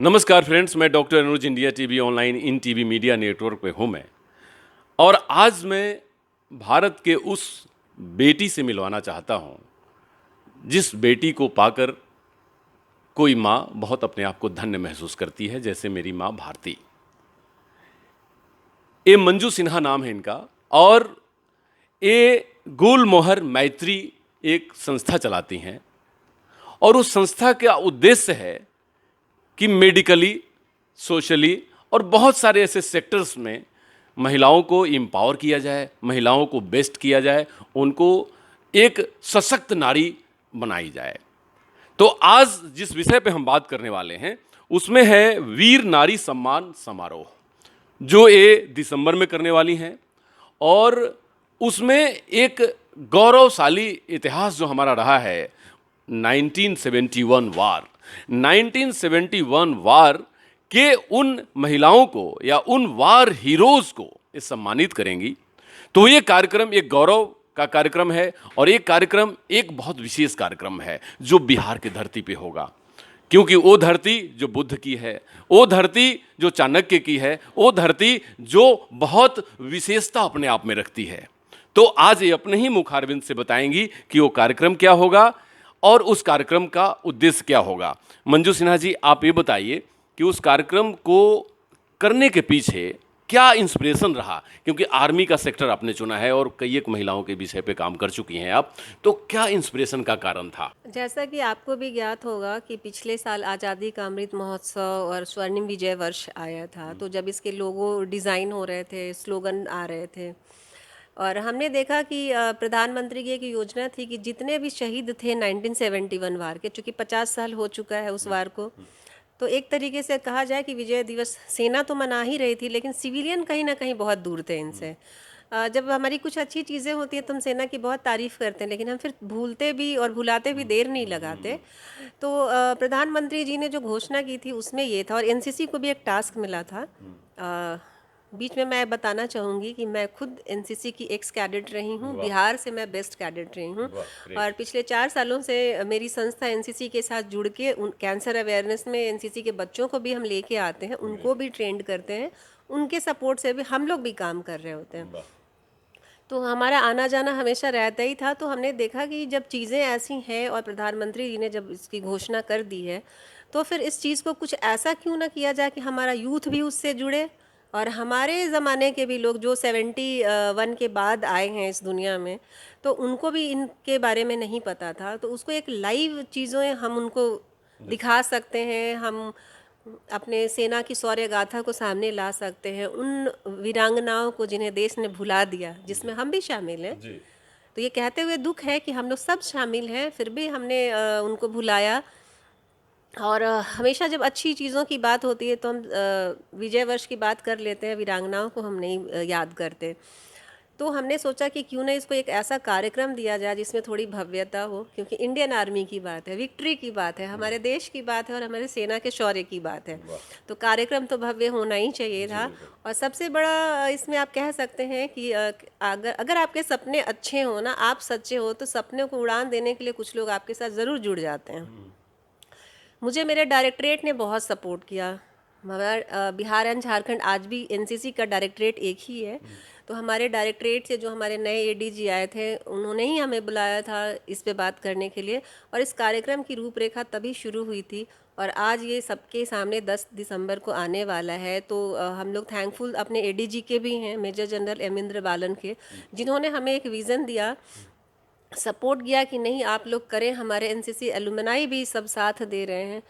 नमस्कार फ्रेंड्स, मैं doctor Anuj India TV online in TV media network पे हूँ मैं। और आज मैं भारत के उस बेटी से मिलवाना चाहता हूँ जिस बेटी को पाकर कोई माँ बहुत अपने आप को धन्य महसूस करती है, जैसे मेरी माँ भारती। ये मंजू सिन्हा नाम है इनका और ये गुलमोहर मैत्री एक संस्था चलाती हैं और उस संस्था का उद्देश्य है कि मेडिकली, सोशली और बहुत सारे ऐसे सेक्टर्स में महिलाओं को एम्पावर किया जाए, महिलाओं को बेस्ट किया जाए, उनको एक सशक्त नारी बनाई जाए। तो आज जिस विषय पे हम बात करने वाले हैं उसमें है वीर नारी सम्मान समारोह, जो ये दिसंबर में करने वाली हैं। और उसमें एक गौरवशाली इतिहास जो हमारा रहा है 1971 वार 1971 वार के उन महिलाओं को या उन वार हीरोज को ये सम्मानित करेंगी। तो ये कार्यक्रम एक गौरव का कार्यक्रम है और ये कार्यक्रम एक बहुत विशेष कार्यक्रम है जो बिहार की धरती पे होगा, क्योंकि वो धरती जो बुद्ध की है, वो धरती जो चाणक्य की है, वो धरती जो बहुत विशेषता अपने आप में रखती है। तो आज ये अपने ही मुखारबिंद से बताएंगी कि वो कार्यक्रम क्या होगा और उस कार्यक्रम का उद्देश्य क्या होगा। मंजू सिन्हा जी, आप ये बताइए कि उस कार्यक्रम को करने के पीछे क्या इंस्पिरेशन रहा, क्योंकि आर्मी का सेक्टर आपने चुना है और कई एक महिलाओं के विषय पे काम कर चुकी हैं आप, तो क्या इंस्पिरेशन का कारण था? जैसा कि आपको भी ज्ञात होगा कि पिछले साल आज़ादी का अमृत महोत्सव और स्वर्णिम विजय वर्ष आया था, तो जब इसके लोगो डिज़ाइन हो रहे थे, स्लोगन आ रहे थे और हमने देखा कि प्रधानमंत्री की एक योजना थी कि जितने भी शहीद थे 1971 वार के, चूँकि 50 साल हो चुका है उस वार को, तो एक तरीके से कहा जाए कि विजय दिवस सेना तो मना ही रही थी, लेकिन सिविलियन कहीं ना कहीं बहुत दूर थे इनसे। जब हमारी कुछ अच्छी चीज़ें होती हैं तो हम सेना की बहुत तारीफ़ करते हैं, लेकिन हम फिर भूलते भी और भुलाते भी देर नहीं लगाते। तो प्रधानमंत्री जी ने जो घोषणा की थी उसमें ये था, और एनसीसी को भी एक टास्क मिला था। बीच में मैं बताना चाहूँगी कि मैं खुद एनसीसी की एक्स कैडेट रही हूँ, बिहार से मैं बेस्ट कैडेट रही हूँ और पिछले 4 सालों से मेरी संस्था एनसीसी के साथ जुड़ के उन कैंसर अवेयरनेस में एनसीसी के बच्चों को भी हम लेके आते हैं, उनको भी ट्रेंड करते हैं, उनके सपोर्ट से भी हम लोग भी काम कर रहे होते हैं। तो हमारा आना जाना हमेशा रहता ही था। तो हमने देखा कि जब चीज़ें ऐसी हैं और प्रधानमंत्री जी ने जब इसकी घोषणा कर दी है, तो फिर इस चीज़ को कुछ ऐसा क्यों ना किया जाए कि हमारा यूथ भी उससे जुड़े और हमारे ज़माने के भी लोग जो 71 के बाद आए हैं इस दुनिया में, तो उनको भी इनके बारे में नहीं पता था। तो उसको एक लाइव चीज़ें हम उनको दिखा सकते हैं, हम अपने सेना की शौर्य गाथा को सामने ला सकते हैं, उन वीरांगनाओं को जिन्हें देश ने भुला दिया, जिसमें हम भी शामिल हैं। तो ये कहते हुए दुख है कि हम लोग सब शामिल हैं, फिर भी हमने उनको भुलाया। और हमेशा जब अच्छी चीज़ों की बात होती है तो हम विजय वर्ष की बात कर लेते हैं, वीरांगनाओं को हम नहीं याद करते। तो हमने सोचा कि क्यों ना इसको एक ऐसा कार्यक्रम दिया जाए जिसमें थोड़ी भव्यता हो, क्योंकि इंडियन आर्मी की बात है, विक्ट्री की बात है, हमारे देश की बात है और हमारे सेना के शौर्य की बात है। तो कार्यक्रम तो भव्य होना ही चाहिए था। और सबसे बड़ा इसमें आप कह सकते हैं कि अगर अगर आपके सपने अच्छे हो ना, आप सच्चे हो, तो सपने को उड़ान देने के लिए कुछ लोग आपके साथ ज़रूर जुड़ जाते हैं। मुझे मेरे डायरेक्टरेट ने बहुत सपोर्ट किया। हमारा बिहार एंड झारखंड आज भी एनसीसी का डायरेक्टरेट एक ही है। तो हमारे डायरेक्टरेट से जो हमारे नए एडीजी आए थे, उन्होंने ही हमें बुलाया था इस पे बात करने के लिए, और इस कार्यक्रम की रूपरेखा तभी शुरू हुई थी और आज ये सबके सामने 10 दिसंबर को आने वाला है। तो हम लोग थैंकफुल अपने एडीजी के भी हैं, मेजर जनरल एमिंद्र बालन के, जिन्होंने हमें एक विज़न दिया, सपोर्ट किया कि नहीं आप लोग करें। हमारे एनसीसी एलुमनाई भी सब साथ दे रहे हैं।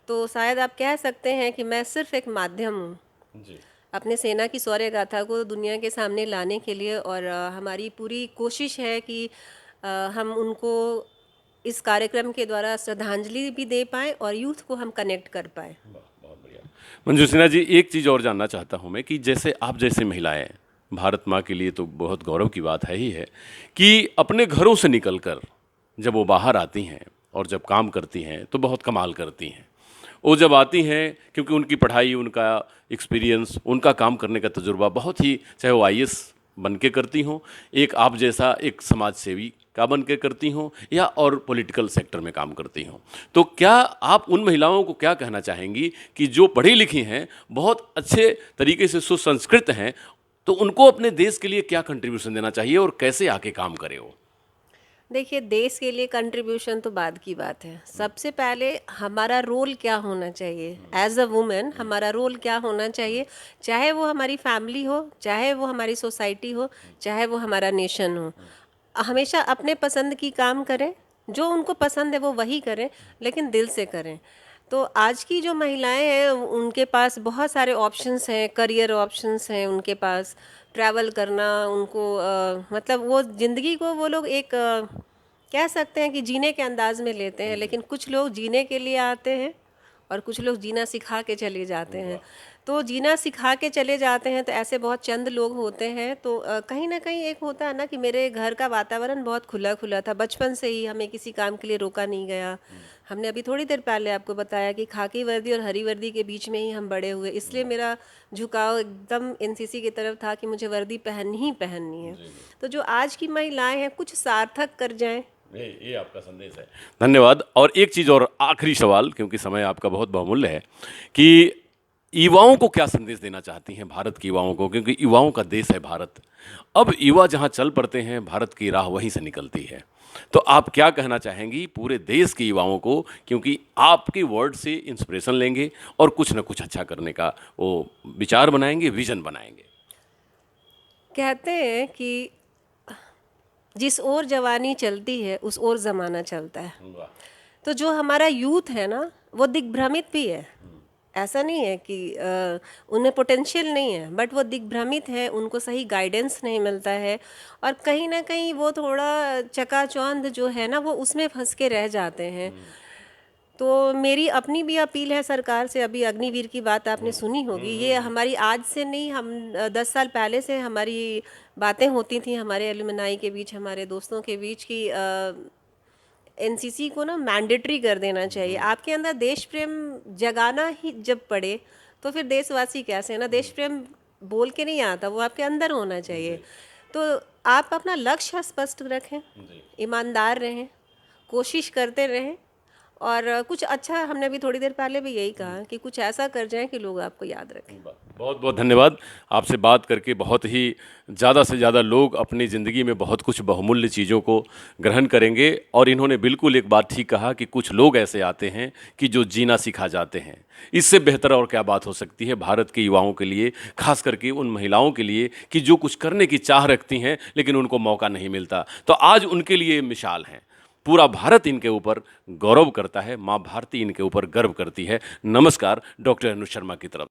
तो शायद आप कह सकते हैं कि मैं सिर्फ एक माध्यम हूँ अपने सेना की शौर्य गाथा को दुनिया के सामने लाने के लिए। और हमारी पूरी कोशिश है कि हम उनको इस कार्यक्रम के द्वारा श्रद्धांजलि भी दे पाएँ और यूथ को हम कनेक्ट कर पाएँ। बहुत बढ़िया। मंजू सिन्हा जी, एक चीज़ और जानना चाहता हूँ मैं कि जैसे आप जैसी महिलाएं, भारत माँ के लिए तो बहुत गौरव की बात है ही है कि अपने घरों से निकलकर जब वो बाहर आती हैं और जब काम करती हैं तो बहुत कमाल करती हैं। वो जब आती हैं, क्योंकि उनकी पढ़ाई, उनका एक्सपीरियंस, उनका काम करने का तजुर्बा बहुत ही, चाहे वो आईएएस बन के करती हों, एक आप जैसा एक समाज सेवी का बन के करती हों या और पॉलिटिकल सेक्टर में काम करती हों, तो क्या आप उन महिलाओं को क्या कहना चाहेंगी कि जो पढ़ी लिखी हैं, बहुत अच्छे तरीके से सुसंस्कृत हैं, तो उनको अपने देश के लिए क्या कंट्रीब्यूशन देना चाहिए और कैसे आके काम करें वो? देखिए, देश के लिए कंट्रीब्यूशन तो बाद की बात है। सबसे पहले हमारा रोल क्या होना चाहिए एज अ वुमेन, हमारा रोल क्या होना चाहिए, चाहे वो हमारी फैमिली हो, चाहे वो हमारी सोसाइटी हो, चाहे वो हमारा नेशन हो। हमेशा अपने पसंद की काम करें, जो उनको पसंद है वो वही करें, लेकिन दिल से करें। तो आज की जो महिलाएं हैं उनके पास बहुत सारे ऑप्शंस हैं, करियर ऑप्शंस हैं उनके पास, ट्रैवल करना उनको मतलब वो ज़िंदगी को वो लोग एक कह सकते हैं कि जीने के अंदाज में लेते हैं, लेकिन कुछ लोग जीने के लिए आते हैं और कुछ लोग जीना सिखा के चले जाते हैं। तो जीना सिखा के चले जाते हैं तो ऐसे बहुत चंद लोग होते हैं। तो कहीं ना कहीं एक होता है ना कि मेरे घर का वातावरण बहुत खुला खुला था, बचपन से ही हमें किसी काम के लिए रोका नहीं गया। हमने अभी थोड़ी देर पहले आपको बताया कि खाकी वर्दी और हरी वर्दी के बीच में ही हम बड़े हुए, इसलिए मेरा झुकाव एकदम एनसीसी की तरफ था कि मुझे वर्दी पहननी ही पहननी है। तो जो आज की महिलाएं हैं कुछ सार्थक कर जाएं। ये आपका संदेश है। धन्यवाद। और एक चीज़ और, आखिरी सवाल, क्योंकि समय आपका बहुत बहुमूल्य है, कि युवाओं को क्या संदेश देना चाहती हैं, भारत के युवाओं को, क्योंकि युवाओं का देश है भारत। अब युवा जहाँ चल पड़ते हैं, भारत की राह वहीं से निकलती है। तो आप क्या कहना चाहेंगी पूरे देश के युवाओं को, क्योंकि आपके वर्ड से इंस्पिरेशन लेंगे और कुछ ना कुछ अच्छा करने का वो विचार बनाएंगे, विजन बनाएंगे? कहते हैं कि जिस ओर जवानी चलती है उस ओर ज़माना चलता है। वाह। तो जो हमारा यूथ है ना वो दिग्भ्रमित भी है। ऐसा नहीं है कि उन्हें पोटेंशियल नहीं है, बट वो दिग्भ्रमित है, उनको सही गाइडेंस नहीं मिलता है और कहीं ना कहीं वो थोड़ा चकाचौंध जो है ना वो उसमें फंस के रह जाते हैं। तो मेरी अपनी भी अपील है सरकार से, अभी अग्निवीर की बात आपने सुनी होगी, ये हमारी आज से नहीं, हम 10 साल पहले से हमारी बातें होती थी हमारे एलुमनाई के बीच, हमारे दोस्तों के बीच की एनसीसी को ना मैंडेटरी कर देना चाहिए। आपके अंदर देश प्रेम जगाना ही जब पड़े तो फिर देशवासी कैसे है ना, देश प्रेम बोल के नहीं आता, वो आपके अंदर होना चाहिए। तो आप अपना लक्ष्य स्पष्ट रखें, ईमानदार रहें, कोशिश करते रहें और कुछ अच्छा, हमने अभी थोड़ी देर पहले भी यही कहा कि कुछ ऐसा कर जाएं कि लोग आपको याद रखें। बहुत बहुत धन्यवाद। आपसे बात करके बहुत ही ज़्यादा से ज़्यादा लोग अपनी ज़िंदगी में बहुत कुछ बहुमूल्य चीज़ों को ग्रहण करेंगे। और इन्होंने बिल्कुल एक बात ठीक कहा कि कुछ लोग ऐसे आते हैं कि जो जीना सिखा जाते हैं। इससे बेहतर और क्या बात हो सकती है भारत के युवाओं के लिए, खास करके उन महिलाओं के लिए कि जो कुछ करने की चाह रखती हैं लेकिन उनको मौका नहीं मिलता। तो आज उनके लिए मिसाल हैं। पूरा भारत इनके ऊपर गौरव करता है, माँ भारती इनके ऊपर गर्व करती है। नमस्कार डॉक्टर अनु शर्मा की तरफ।